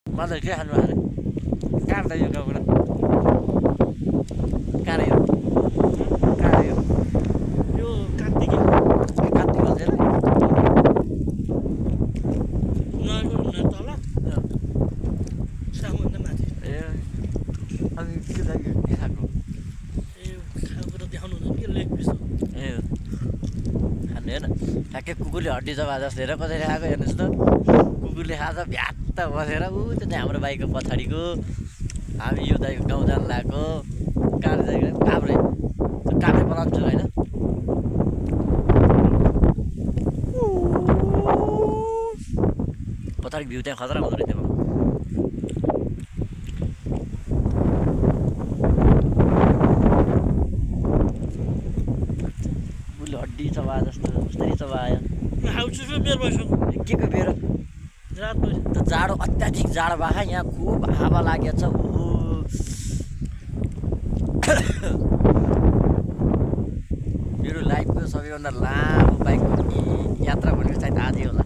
मलाई के खानु आरे कहाँ त यो गाउँबाट कहाँ रे यो कहाँ रे यो कार्तिक बजेर नगर्नु न तल सामुन्दा माथि ए अनि के लाग्यो के खाएको ए खाएको त देखाउनु हुँदैन के लेग पिस हो ए खाने होइन ठ्याक्कै कुकुरले हड्डी जब जस्तो हेर कसरी खाएको हेर्नुहोस् त कुकुरले खाँदा भ्यात्त बसेर ऊ त्यो चाहिँ हाम्रो बाइकको पछाडिको हामी यो दाइको गाउँ जान लागेको काँडे दाइको काभ्रे त्यो काभ्रे बनाउँछु होइन पछाडि भ्यू त्यहाँ खतरा हुँदो रहेछ त्यो उसले हड्डी चबाए जस्तो जस्तै चबायो आउँछु फेरि बेर भइसक्यो के को बेर रात भइसक्यो त जाडो अत्याधिक जाडो भएको यहाँ खुब हावा लागेको छ मेरो लाइफको सबैभन्दा लामो बाइकको यात्रा भनेको सायद आजै होला